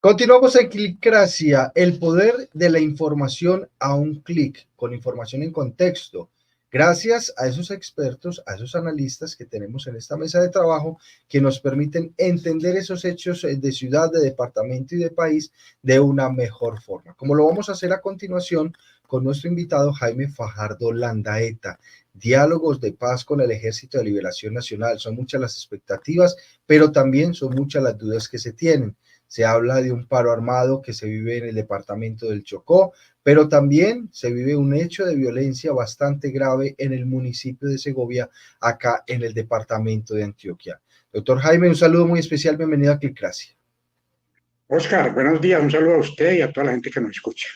Continuamos en Clicracia, el poder de la información a un clic, con información en contexto. Gracias a esos expertos, a esos analistas que tenemos en esta mesa de trabajo que nos permiten entender esos hechos de ciudad, de departamento y de país de una mejor forma. Como lo vamos a hacer a continuación con nuestro invitado Jaime Fajardo Landaeta. Diálogos de paz con el Ejército de Liberación Nacional. Son muchas las expectativas, pero también son muchas las dudas que se tienen. Se habla de un paro armado que se vive en el departamento del Chocó, pero también se vive un hecho de violencia bastante grave en el municipio de Segovia, acá en el departamento de Antioquia. Doctor Jaime, un saludo muy especial, bienvenido a Clicracia. Oscar, buenos días, un saludo a usted y a toda la gente que nos escucha.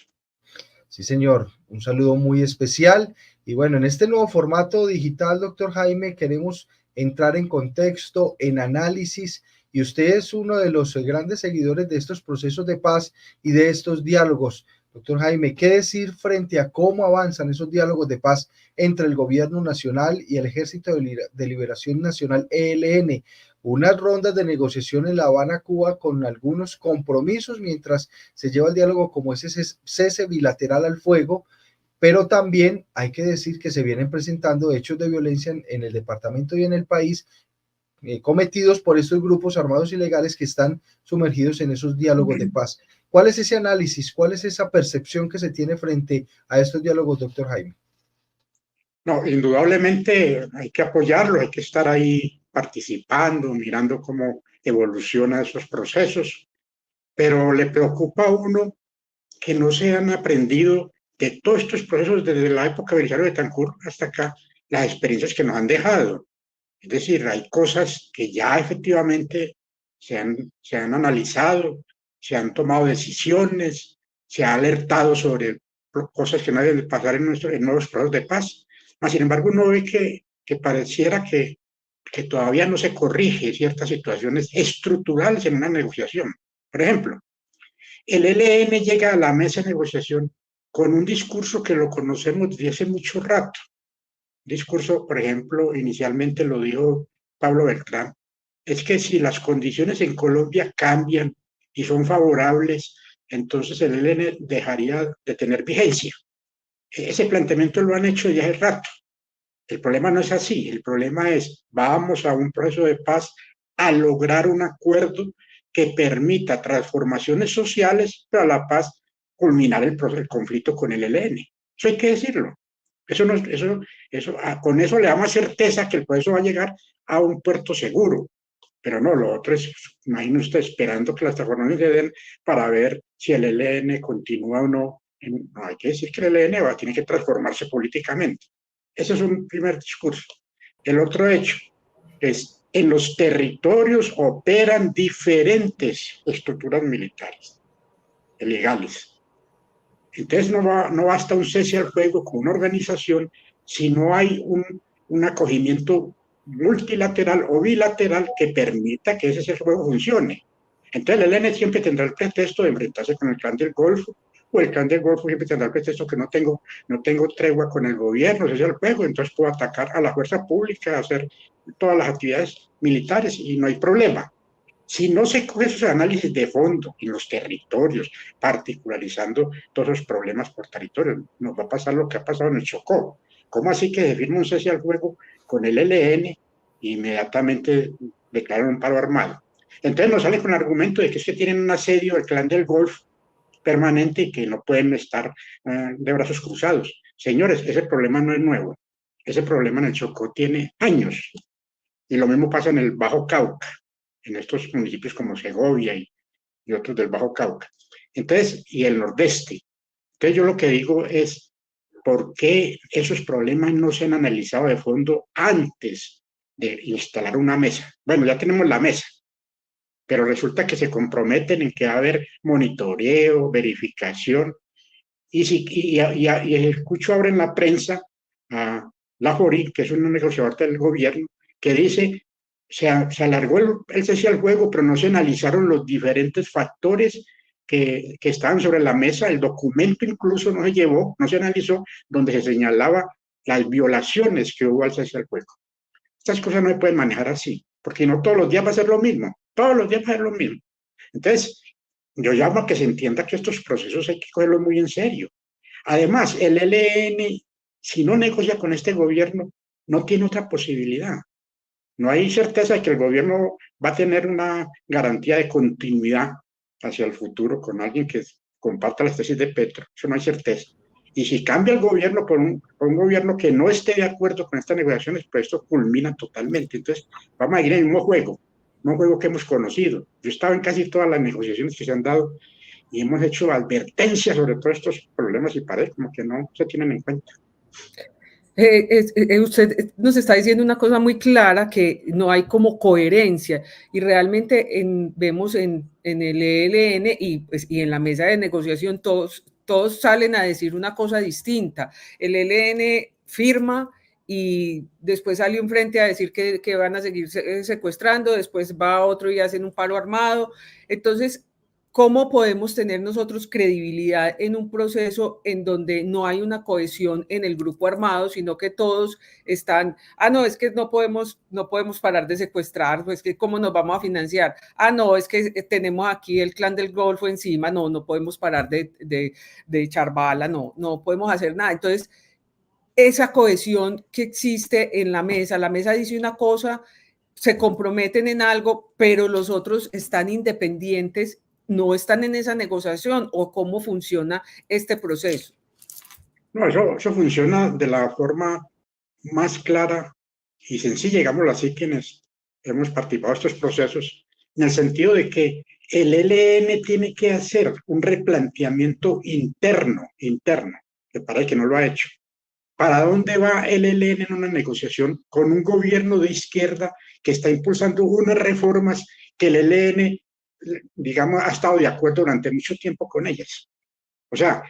Sí, señor, un saludo muy especial. Y bueno, en este nuevo formato digital, doctor Jaime, queremos entrar en contexto, en análisis, y usted es uno de los grandes seguidores de estos procesos de paz y de estos diálogos. Doctor Jaime, ¿qué decir frente a cómo avanzan esos diálogos de paz entre el gobierno nacional y el Ejército de Liberación Nacional, ELN? Unas rondas de negociación en La Habana, Cuba, con algunos compromisos mientras se lleva el diálogo como ese cese bilateral al fuego, pero también hay que decir que se vienen presentando hechos de violencia en el departamento y en el país cometidos por estos grupos armados ilegales que están sumergidos en esos diálogos de paz. ¿Cuál es ese análisis? ¿Cuál es esa percepción que se tiene frente a estos diálogos, doctor Jaime? No, indudablemente hay que apoyarlo, hay que estar ahí participando, mirando cómo evolucionan esos procesos, pero le preocupa a uno que no se han aprendido de todos estos procesos desde la época de Belisario de Betancourt hasta acá, las experiencias que nos han dejado. Es decir, hay cosas que ya efectivamente se han analizado, se han tomado decisiones, se ha alertado sobre cosas que no deben pasar en nuevos procesos de paz. Mas, sin embargo, uno ve que pareciera que todavía no se corrige ciertas situaciones estructurales en una negociación. Por ejemplo, el ELN llega a la mesa de negociación con un discurso que lo conocemos desde hace mucho rato. Discurso, por ejemplo, inicialmente lo dijo Pablo Beltrán, es que si las condiciones en Colombia cambian y son favorables, entonces el ELN dejaría de tener vigencia. Ese planteamiento lo han hecho ya hace rato. El problema no es así, el problema es, vamos a un proceso de paz a lograr un acuerdo que permita transformaciones sociales, pero a la paz culminar el conflicto con el ELN. Eso hay que decirlo. Con eso le da más certeza que el proceso va a llegar a un puerto seguro. Pero no, lo otro es, imagine usted esperando que las transformaciones se den para ver si el ELN continúa o no. No, hay que decir que el ELN tiene que transformarse políticamente. Ese es un primer discurso. El otro hecho es, en los territorios operan diferentes estructuras militares, legales. Entonces no basta un cese al fuego con una organización si no hay un acogimiento multilateral o bilateral que permita que ese cese al fuego funcione. Entonces el ELN siempre tendrá el pretexto de enfrentarse con el clan del Golfo, o el clan del Golfo siempre tendrá el pretexto que no tengo tregua con el gobierno, cese al fuego, entonces puedo atacar a la fuerza pública, hacer todas las actividades militares y no hay problema. Si no se coge esos análisis de fondo en los territorios, particularizando todos los problemas por territorio, nos va a pasar lo que ha pasado en el Chocó. ¿Cómo así que se firma un cese al fuego con el ELN e inmediatamente declaran un paro armado? Entonces nos sale con el argumento de que es que tienen un asedio del clan del Golfo permanente y que no pueden estar de brazos cruzados. Señores, ese problema no es nuevo. Ese problema en el Chocó tiene años. Y lo mismo pasa en el Bajo Cauca, en estos municipios como Segovia y otros del Bajo Cauca. Entonces, y el Nordeste. Entonces yo lo que digo es, ¿por qué esos problemas no se han analizado de fondo antes de instalar una mesa? Bueno, ya tenemos la mesa, pero resulta que se comprometen en que va a haber monitoreo, verificación, y escucho ahora en la prensa a Lajorí, que es un negociador del gobierno, que dice se alargó el cese al fuego, pero no se analizaron los diferentes factores que estaban sobre la mesa. El documento incluso no se llevó, no se analizó, donde se señalaba las violaciones que hubo al cese al fuego. Estas cosas no se pueden manejar así, porque no todos los días va a ser lo mismo, todos los días va a ser lo mismo. Entonces, yo llamo a que se entienda que estos procesos hay que cogerlos muy en serio. Además, el ELN, si no negocia con este gobierno, no tiene otra posibilidad. No hay certeza de que el gobierno va a tener una garantía de continuidad hacia el futuro con alguien que comparta las tesis de Petro. Eso no hay certeza. Y si cambia el gobierno por un gobierno que no esté de acuerdo con estas negociaciones, pues esto culmina totalmente. Entonces, vamos a ir en el mismo juego que hemos conocido. Yo estaba en casi todas las negociaciones que se han dado y hemos hecho advertencias sobre todos estos problemas y parece como que no se tienen en cuenta. Usted nos está diciendo una cosa muy clara, que no hay como coherencia, y realmente vemos en el ELN y en la mesa de negociación todos salen a decir una cosa distinta. El ELN firma y después sale un frente a decir que van a seguir secuestrando, después va otro y hacen un paro armado. Entonces, ¿cómo podemos tener nosotros credibilidad en un proceso en donde no hay una cohesión en el grupo armado, sino que todos están, no, es que no podemos parar de secuestrar, pues que cómo nos vamos a financiar? No, es que tenemos aquí el clan del Golfo encima, no podemos parar de echar bala, no podemos hacer nada. Entonces, esa cohesión que existe en la mesa dice una cosa, se comprometen en algo, pero los otros están independientes, no están en esa negociación, o cómo funciona este proceso. No, eso funciona de la forma más clara y sencilla, digámoslo así, quienes hemos participado de estos procesos, en el sentido de que el ELN tiene que hacer un replanteamiento interno, que parece que no lo ha hecho. ¿Para dónde va el ELN en una negociación con un gobierno de izquierda que está impulsando unas reformas que el ELN, digamos, ha estado de acuerdo durante mucho tiempo con ellas? O sea,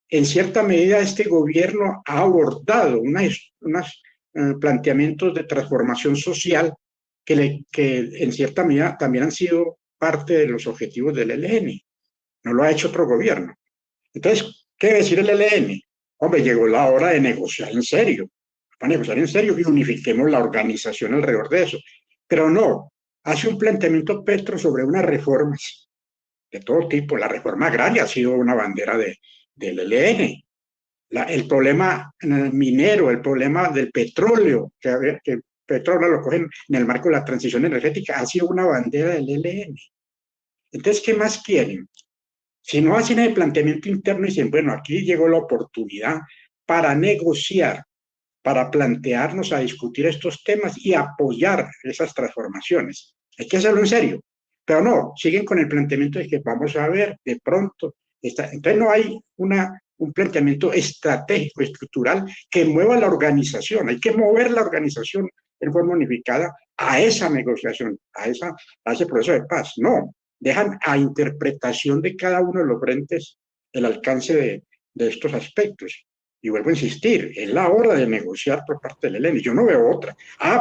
en cierta medida este gobierno ha abordado unos planteamientos de transformación social que en cierta medida también han sido parte de los objetivos del ELN. No lo ha hecho otro gobierno. Entonces, ¿qué decir el ELN? Hombre, llegó la hora de negociar en serio. Para negociar en serio y unifiquemos la organización alrededor de eso. Pero no, hace un planteamiento Petro sobre unas reformas de todo tipo. La reforma agraria ha sido una bandera del ELN. El problema minero, el problema del petróleo, que el petróleo lo cogen en el marco de la transición energética, ha sido una bandera del ELN. Entonces, ¿qué más quieren? Si no hacen el planteamiento interno y dicen, bueno, aquí llegó la oportunidad para negociar, para plantearnos a discutir estos temas y apoyar esas transformaciones. Hay que hacerlo en serio. Pero no, siguen con el planteamiento de que vamos a ver de pronto. Entonces no hay un planteamiento estratégico, estructural, que mueva la organización. Hay que mover la organización en forma unificada a esa negociación, a ese proceso de paz. No, dejan a interpretación de cada uno de los frentes el alcance de estos aspectos. Y vuelvo a insistir, es la hora de negociar por parte del ELN. Yo no veo otra.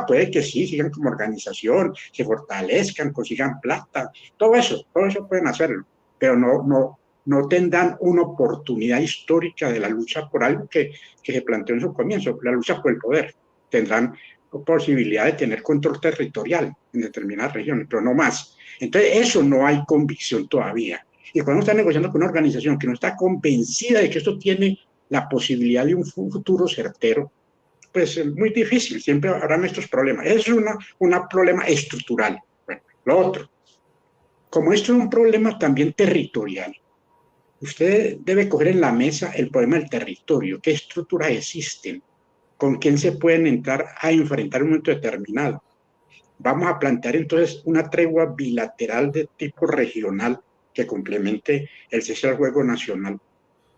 Puede que sí, sigan como organización, se fortalezcan, consigan plata, todo eso pueden hacerlo, pero no tendrán una oportunidad histórica de la lucha por algo que se planteó en su comienzo, la lucha por el poder. Tendrán posibilidad de tener control territorial en determinadas regiones, pero no más. Entonces, eso no hay convicción todavía. Y cuando está negociando con una organización que no está convencida de que esto tiene la posibilidad de un futuro certero, pues es muy difícil, siempre habrán estos problemas. Es un problema estructural. Bueno, lo otro, como esto es un problema también territorial, usted debe coger en la mesa el problema del territorio, qué estructuras existen, con quién se pueden entrar a enfrentar en un momento determinado. Vamos a plantear entonces una tregua bilateral de tipo regional que complemente el cese al fuego nacional,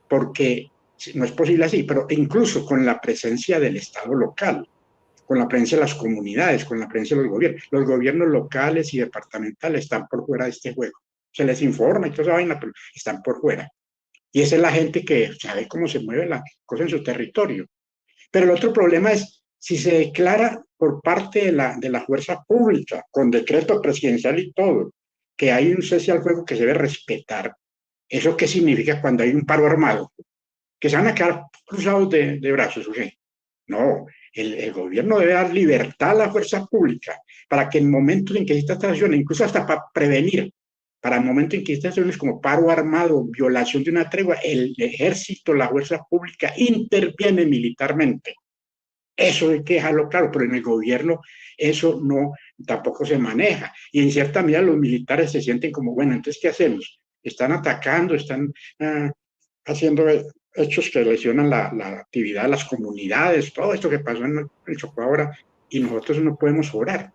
porque no es posible así, pero incluso con la presencia del Estado local, con la presencia de las comunidades, con la presencia de los gobiernos locales y departamentales están por fuera de este juego. Se les informa y toda esa vaina, pero están por fuera. Y esa es la gente que sabe cómo se mueve la cosa en su territorio. Pero el otro problema es si se declara por parte de la fuerza pública, con decreto presidencial y todo, que hay un cese al fuego que se debe respetar. ¿Eso qué significa cuando hay un paro armado? Que se van a quedar cruzados de brazos, ¿sí? No, el gobierno debe dar libertad a la fuerza pública para que en momentos en que exista esta situación, incluso hasta para prevenir, para el momento en que estas acciones como paro armado, violación de una tregua, el ejército, la fuerza pública interviene militarmente. Eso hay que dejarlo claro, pero en el gobierno eso no, tampoco se maneja. Y en cierta medida los militares se sienten como, bueno, entonces, ¿qué hacemos? Están atacando, están haciendo hechos que lesionan la actividad de las comunidades, todo esto que pasó en el Chocó ahora, y nosotros no podemos obrar.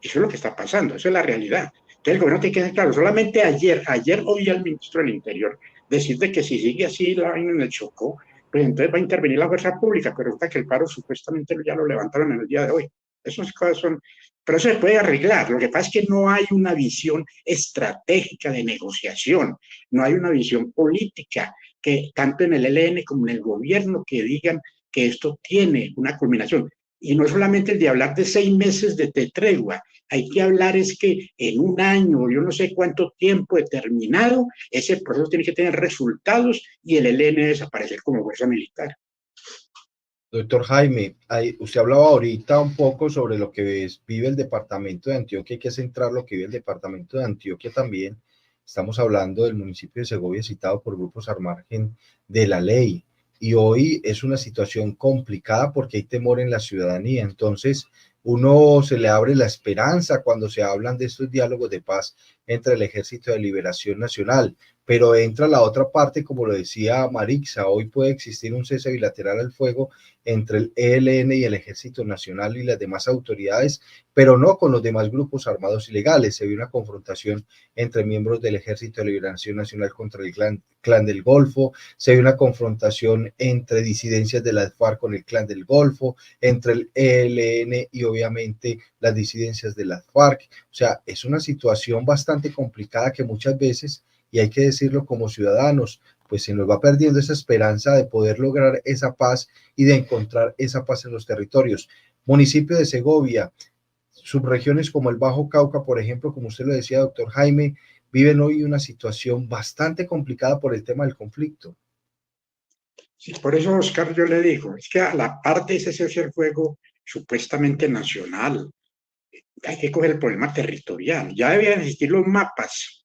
Eso es lo que está pasando, eso es la realidad. Entonces el gobierno tiene que ser claro. Solamente ayer oí al ministro del Interior decir de que si sigue así la vaina en el Chocó, pues entonces va a intervenir la fuerza pública, pero resulta que el paro supuestamente ya lo levantaron en el día de hoy. Esas cosas son, pero eso se puede arreglar. Lo que pasa es que no hay una visión estratégica de negociación, no hay una visión política que tanto en el ELN como en el gobierno que digan que esto tiene una culminación. Y no solamente el de hablar de 6 meses de tregua, hay que hablar es que en un año, yo no sé cuánto tiempo determinado, ese proceso tiene que tener resultados y el ELN desaparecer como fuerza militar. Doctor Jaime, usted hablaba ahorita un poco sobre lo que vive el departamento de Antioquia, hay que centrar lo que vive el departamento de Antioquia también. Estamos hablando del municipio de Segovia citado por grupos al margen de la ley. Y hoy es una situación complicada porque hay temor en la ciudadanía. Entonces, uno se le abre la esperanza cuando se hablan de estos diálogos de paz entre el Ejército de Liberación Nacional, pero entra la otra parte, como lo decía Marixa, hoy puede existir un cese bilateral al fuego entre el ELN y el Ejército Nacional y las demás autoridades, pero no con los demás grupos armados ilegales. Se vio una confrontación entre miembros del Ejército de Liberación Nacional contra el clan del Golfo, se vio una confrontación entre disidencias de la FARC con el clan del Golfo, entre el ELN y obviamente las disidencias de la FARC. O sea, es una situación bastante complicada que muchas veces, y hay que decirlo como ciudadanos, pues se nos va perdiendo esa esperanza de poder lograr esa paz y de encontrar esa paz en los territorios. Municipio de Segovia, subregiones como el Bajo Cauca, por ejemplo, como usted lo decía, doctor Jaime, viven hoy una situación bastante complicada por el tema del conflicto. Sí, por eso, Oscar, yo le digo, es que a la parte de ese cese al fuego supuestamente nacional, hay que coger el problema territorial. Ya debían existir los mapas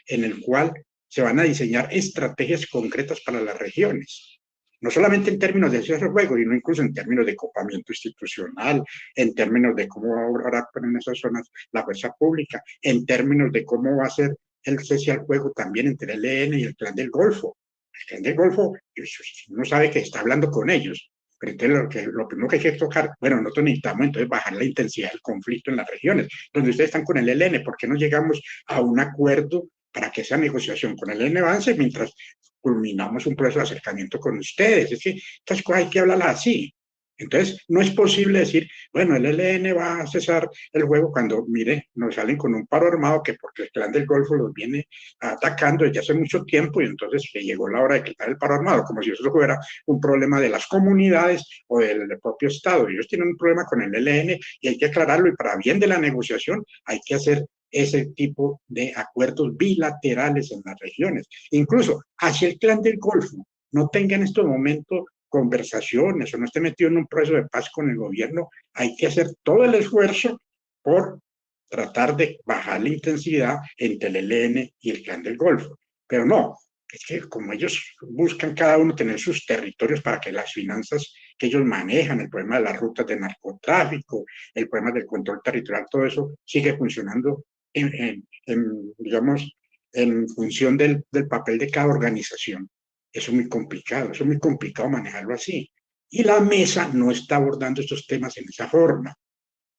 en el cual se van a diseñar estrategias concretas para las regiones. No solamente en términos de cese al fuego, sino incluso en términos de copamiento institucional, en términos de cómo ahora en esas zonas la fuerza pública, en términos de cómo va a ser el cese al fuego también entre el ELN y el Clan del Golfo. El Clan del Golfo, uno sabe que está hablando con ellos, pero entonces lo primero que hay que tocar, bueno, nosotros necesitamos entonces bajar la intensidad del conflicto en las regiones, donde ustedes están con el ELN, ¿por qué no llegamos a un acuerdo para que esa negociación con el ELN avance mientras culminamos un proceso de acercamiento con ustedes? Es que estas cosas hay que hablarlas así. Entonces, no es posible decir, bueno, el ELN va a cesar el juego cuando, mire, nos salen con un paro armado que porque el Clan del Golfo los viene atacando desde hace mucho tiempo y entonces que llegó la hora de quitar el paro armado, como si eso fuera un problema de las comunidades o del propio Estado. Ellos tienen un problema con el ELN y hay que aclararlo y para bien de la negociación hay que hacer ese tipo de acuerdos bilaterales en las regiones. Incluso hacia el Clan del Golfo no tenga en estos momentos conversaciones o no esté metido en un proceso de paz con el gobierno, hay que hacer todo el esfuerzo por tratar de bajar la intensidad entre el ELN y el Clan del Golfo. Pero no, es que como ellos buscan cada uno tener sus territorios para que las finanzas que ellos manejan, el problema de las rutas de narcotráfico, el problema del control territorial, todo eso sigue funcionando digamos, en función del papel de cada organización. Eso es muy complicado manejarlo así. Y la mesa no está abordando estos temas en esa forma.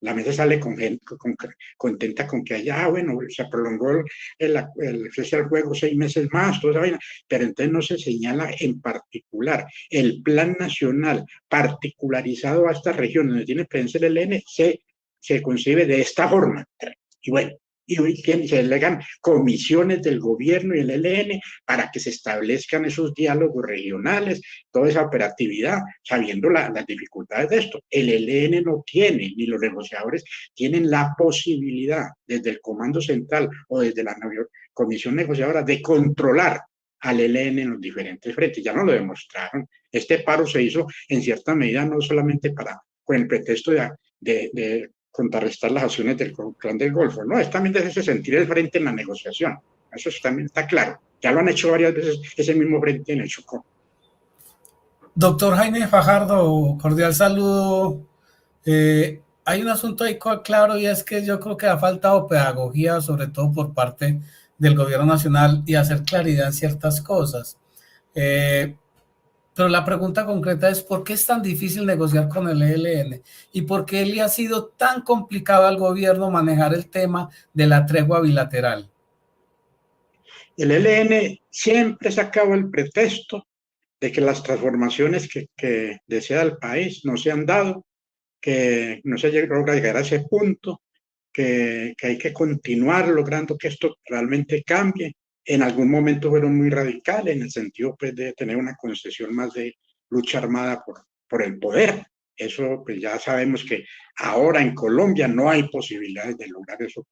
La mesa sale contenta con que allá, bueno, se prolongó el cese al juego 6 meses más, toda esa vaina, pero entonces no se señala en particular el plan nacional particularizado a esta región donde tiene presencia el ELN, se concibe de esta forma. Y bueno, y se delegan comisiones del gobierno y el ELN para que se establezcan esos diálogos regionales, toda esa operatividad, sabiendo las dificultades de esto. El ELN no tiene, ni los negociadores tienen la posibilidad desde el Comando Central o desde la Comisión Negociadora de controlar al ELN en los diferentes frentes. Ya no lo demostraron. Este paro se hizo en cierta medida no solamente con el pretexto de contrarrestar las acciones del Clan del Golfo. No, es también dejarse sentir el frente en la negociación. Eso también está claro. Ya lo han hecho varias veces ese mismo frente en el Chocó. Doctor Jaime Fajardo, cordial saludo. Hay un asunto ahí claro, y es que yo creo que ha faltado pedagogía, sobre todo por parte del gobierno nacional, y hacer claridad en ciertas cosas. Pero la pregunta concreta es: ¿por qué es tan difícil negociar con el ELN? ¿Y por qué le ha sido tan complicado al gobierno manejar el tema de la tregua bilateral? El ELN siempre sacaba el pretexto de que las transformaciones que desea el país no se han dado, que no se logra llegar a ese punto, que hay que continuar logrando que esto realmente cambie. En algún momento fueron muy radicales en el sentido, pues, de tener una concesión más de lucha armada por el poder. Eso, pues, ya sabemos que ahora en Colombia no hay posibilidades de lograr eso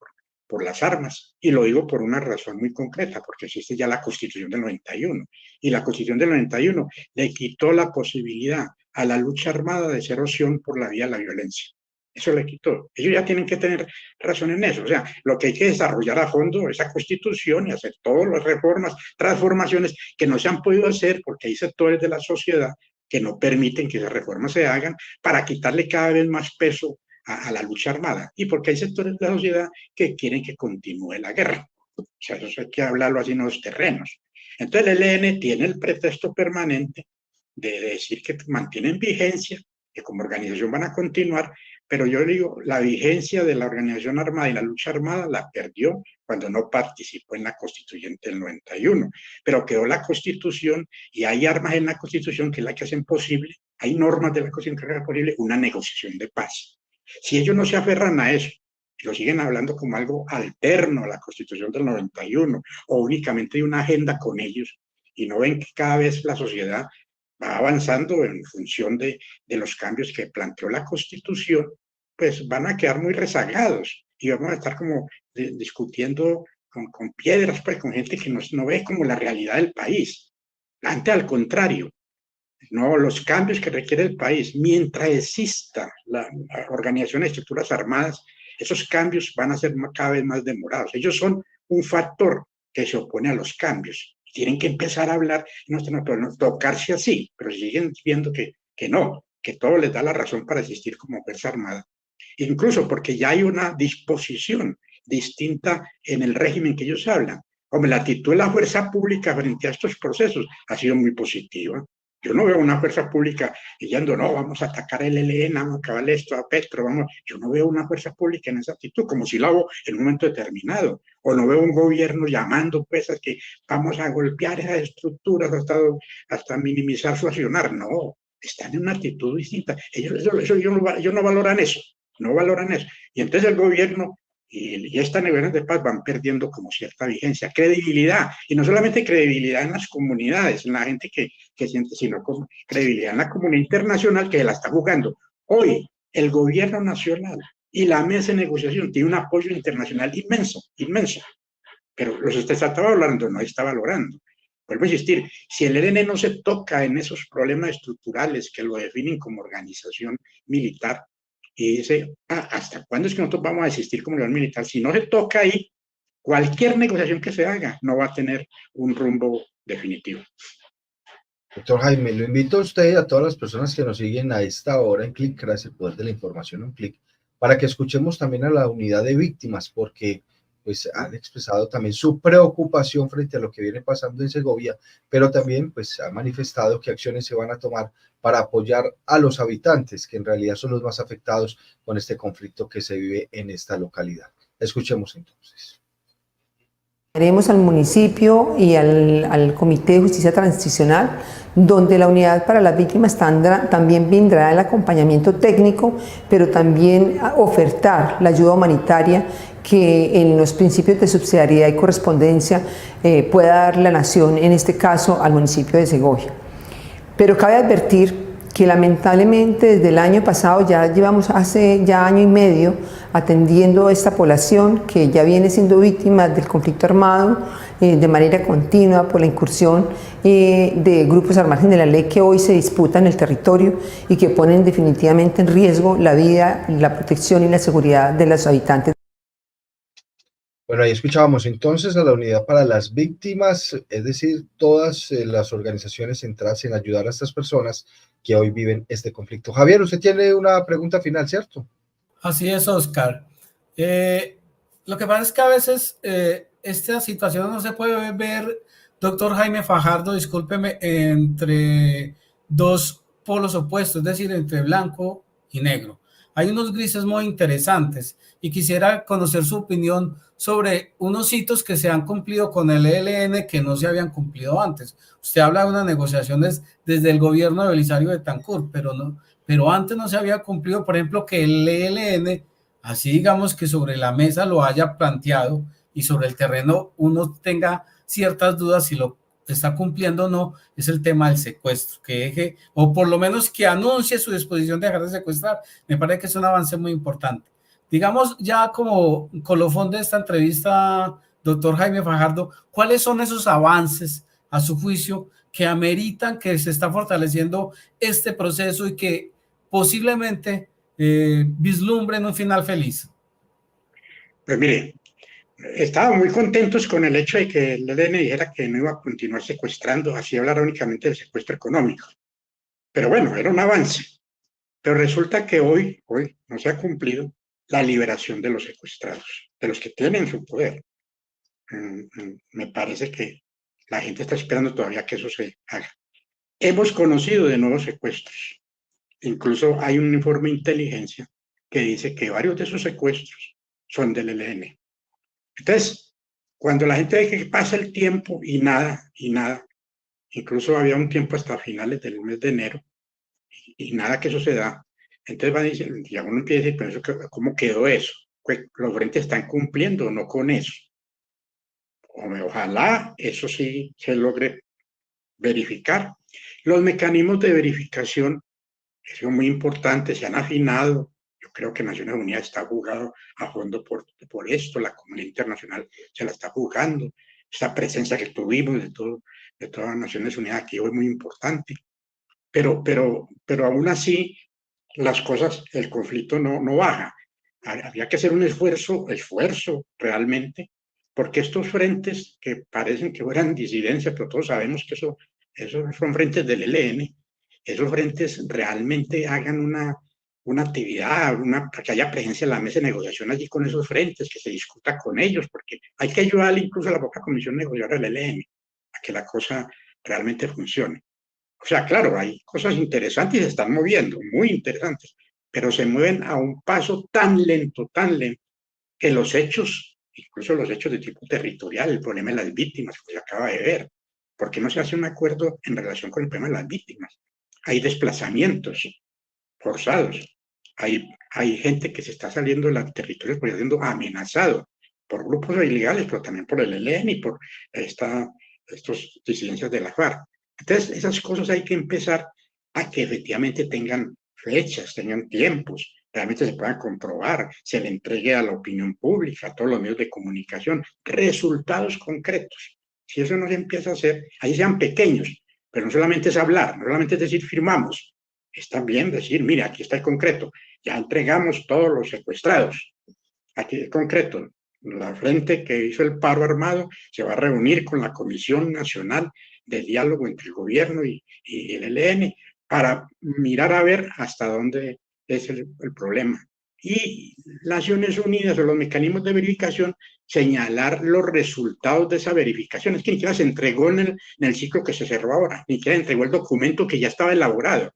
por las armas. Y lo digo por una razón muy concreta, porque existe ya la Constitución del 91. Y la Constitución del 91 le quitó la posibilidad a la lucha armada de ser opción por la vía de la violencia. Eso le quitó. Ellos ya tienen que tener razón en eso. O sea, lo que hay que desarrollar a fondo es esa Constitución y hacer todas las reformas, transformaciones que no se han podido hacer porque hay sectores de la sociedad que no permiten que esas reformas se hagan, para quitarle cada vez más peso a la lucha armada, y porque hay sectores de la sociedad que quieren que continúe la guerra. O sea, eso hay que hablarlo así en los terrenos. Entonces el ELN tiene el pretexto permanente de decir que mantienen vigencia, que como organización van a continuar, pero yo digo, la vigencia de la organización armada y la lucha armada la perdió cuando no participó en la Constituyente del 91, pero quedó la Constitución, y hay armas en la Constitución que es la que hacen posible, hay normas de la Constitución que hacen posible una negociación de paz. Si ellos no se aferran a eso, lo siguen hablando como algo alterno a la Constitución del 91, o únicamente de una agenda con ellos, y no ven que cada vez la sociedad va avanzando en función de los cambios que planteó la Constitución, pues van a quedar muy rezagados, y vamos a estar como discutiendo con piedras, pues, con gente que no ve como la realidad del país. Antes, al contrario, no, los cambios que requiere el país, mientras exista la organización de estructuras armadas, esos cambios van a ser cada vez más demorados. Ellos son un factor que se opone a los cambios. Tienen que empezar a hablar, no tocarse así, pero siguen viendo que no, que todo les da la razón para existir como fuerza armada. Incluso porque ya hay una disposición distinta en el régimen que ellos hablan. Hombre, la actitud de la fuerza pública frente a estos procesos ha sido muy positiva. Yo no veo una fuerza pública diciendo, no, vamos a atacar el ELN, vamos a acabar esto, a Petro, vamos. Yo no veo una fuerza pública en esa actitud, como si lo hago en un momento determinado. O no veo un gobierno llamando, pues, a que vamos a golpear esas estructuras hasta minimizar su accionar. No, están en una actitud distinta. Ellos no valoran eso, no valoran eso. Y entonces el gobierno y estas negociaciones de paz van perdiendo como cierta vigencia, credibilidad, y no solamente credibilidad en las comunidades, en la gente que siente, sino como credibilidad en la comunidad internacional que la está jugando. Hoy el gobierno nacional y la mesa de negociación tiene un apoyo internacional inmenso, inmenso, pero los está valorando, no está valorando. Vuelvo a insistir, si el ELN no se toca en esos problemas estructurales que lo definen como organización militar, y dice, ¿hasta cuándo es que nosotros vamos a existir como unión militar? Si no se toca ahí, cualquier negociación que se haga no va a tener un rumbo definitivo. Doctor Jaime, lo invito a usted y a todas las personas que nos siguen a esta hora en Clic, gracias al poder de la información en Clic, para que escuchemos también a la unidad de víctimas, porque pues han expresado también su preocupación frente a lo que viene pasando en Segovia, pero también pues han manifestado qué acciones se van a tomar para apoyar a los habitantes, que en realidad son los más afectados con este conflicto que se vive en esta localidad. Escuchemos entonces. Haremos al municipio y al Comité de Justicia Transicional, donde la Unidad para las Víctimas también vendrá el acompañamiento técnico, pero también a ofertar la ayuda humanitaria que en los principios de subsidiariedad y correspondencia pueda dar la nación, en este caso al municipio de Segovia. Pero cabe advertir que lamentablemente desde el año pasado ya llevamos hace ya año y medio atendiendo a esta población que ya viene siendo víctima del conflicto armado de manera continua por la incursión de grupos al margen de la ley que hoy se disputan el territorio y que ponen definitivamente en riesgo la vida, la protección y la seguridad de los habitantes. Bueno, ahí escuchábamos entonces a la Unidad para las Víctimas, es decir, todas las organizaciones centradas en ayudar a estas personas que hoy viven este conflicto. Javier, usted tiene una pregunta final, ¿cierto? Así es, Oscar. Lo que pasa es que a veces esta situación no se puede ver, doctor Jaime Fajardo, discúlpeme, entre dos polos opuestos, es decir, entre blanco y negro. Hay unos grises muy interesantes y quisiera conocer su opinión sobre unos hitos que se han cumplido con el ELN que no se habían cumplido antes. Usted habla de unas negociaciones desde el gobierno de Belisario Betancur, pero antes no se había cumplido, por ejemplo, que el ELN, así digamos que sobre la mesa lo haya planteado y sobre el terreno uno tenga ciertas dudas si lo está cumpliendo o no, es el tema del secuestro, que deje, o por lo menos que anuncie su disposición de dejar de secuestrar. Me parece que es un avance muy importante. Digamos, ya como colofón de esta entrevista, doctor Jaime Fajardo, ¿cuáles son esos avances, a su juicio, que ameritan que se está fortaleciendo este proceso y que posiblemente vislumbren un final feliz? Pues mire, estábamos muy contentos con el hecho de que el ELN dijera que no iba a continuar secuestrando, así hablar únicamente del secuestro económico. Pero bueno, era un avance. Pero resulta que hoy no se ha cumplido la liberación de los secuestrados, de los que tienen su poder. Me parece que la gente está esperando todavía que eso se haga. Hemos conocido de nuevos secuestros. Incluso hay un informe de inteligencia que dice que varios de esos secuestros son del ELN. Entonces, cuando la gente ve que pasa el tiempo y nada, incluso había un tiempo hasta finales del mes de enero, y nada que eso se da, entonces va a decir, ya uno empieza a decir, pero eso, ¿cómo quedó eso? Pues los frentes están cumpliendo o no con eso. Ojalá eso sí se logre verificar. Los mecanismos de verificación son muy importantes, se han afinado. Yo creo que Naciones Unidas está jugando a fondo por esto, la comunidad internacional se la está jugando. Esta presencia que tuvimos de todas las Naciones Unidas aquí hoy es muy importante. Pero aún así, las cosas, el conflicto no baja. Había que hacer un esfuerzo realmente, porque estos frentes que parecen que fueran disidencias, pero todos sabemos que esos son frentes del ELN, esos frentes realmente hagan una actividad, que haya presencia en la mesa de negociación allí con esos frentes, que se discuta con ellos, porque hay que ayudar incluso a la propia comisión negociadora del ELN a que la cosa realmente funcione. O sea, claro, hay cosas interesantes y se están moviendo, muy interesantes, pero se mueven a un paso tan lento, que los hechos, incluso los hechos de tipo territorial, el problema de las víctimas, que se acaba de ver, ¿por qué no se hace un acuerdo en relación con el problema de las víctimas? Hay desplazamientos forzados, hay gente que se está saliendo de los territorios porque está siendo amenazado por grupos ilegales, pero también por el ELN y por estos disidencias de la FARC. Entonces, esas cosas hay que empezar a que efectivamente tengan fechas, tengan tiempos, realmente se puedan comprobar, se le entregue a la opinión pública, a todos los medios de comunicación, resultados concretos. Si eso no se empieza a hacer, ahí sean pequeños, pero no solamente es hablar, no solamente es decir firmamos, es también decir, mira, aquí está el concreto, ya entregamos todos los secuestrados, aquí es concreto. La frente que hizo el paro armado se va a reunir con la Comisión Nacional de Diálogo entre el gobierno y el ELN para mirar a ver hasta dónde es el problema. Y Naciones Unidas o los mecanismos de verificación señalar los resultados de esa verificación. Es que ni siquiera se entregó en el ciclo que se cerró ahora, ni siquiera entregó el documento que ya estaba elaborado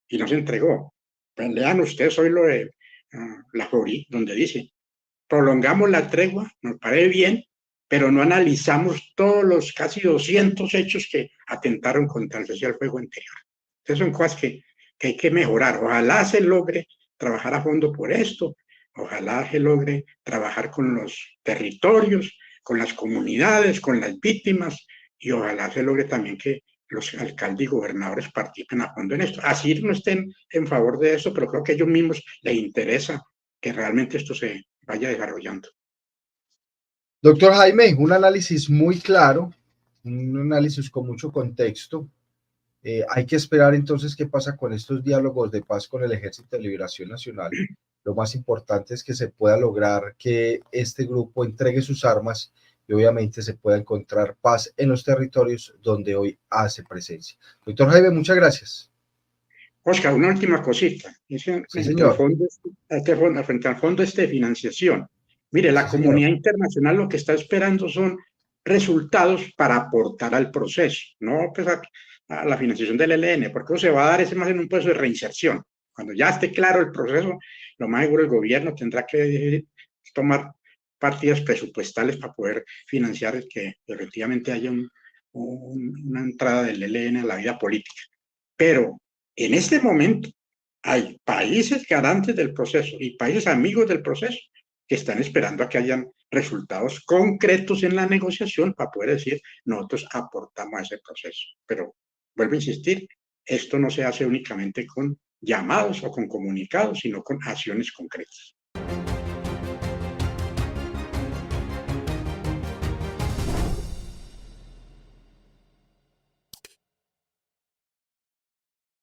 y no se entregó. Pues lean ustedes hoy lo de la JORI, donde dice, prolongamos la tregua, nos parece bien, pero no analizamos todos los casi 200 hechos que atentaron contra el cese al fuego anterior. Entonces son cosas que hay que mejorar. Ojalá se logre trabajar a fondo por esto, ojalá se logre trabajar con los territorios, con las comunidades, con las víctimas, y ojalá se logre también que los alcaldes y gobernadores participen a fondo en esto. Así no estén en favor de eso, pero creo que a ellos mismos les interesa que realmente esto se vaya desarrollando. Doctor Jaime, un análisis muy claro, un análisis con mucho contexto. Hay que esperar entonces qué pasa con estos diálogos de paz con el Ejército de Liberación Nacional. Lo más importante es que se pueda lograr que este grupo entregue sus armas y obviamente se pueda encontrar paz en los territorios donde hoy hace presencia. Doctor Jaime, muchas gracias. Oscar, una última cosita. Sí, señor. Frente al fondo de financiación. Mire, la comunidad internacional lo que está esperando son resultados para aportar al proceso, no pues a la financiación del ELN, porque eso se va a dar más en un proceso de reinserción. Cuando ya esté claro el proceso, lo más seguro el gobierno tendrá que tomar partidas presupuestales para poder financiar que efectivamente haya una entrada del ELN a la vida política. Pero en este momento hay países garantes del proceso y países amigos del proceso que están esperando a que hayan resultados concretos en la negociación para poder decir, nosotros aportamos a ese proceso. Pero vuelvo a insistir, esto no se hace únicamente con llamados o con comunicados, sino con acciones concretas.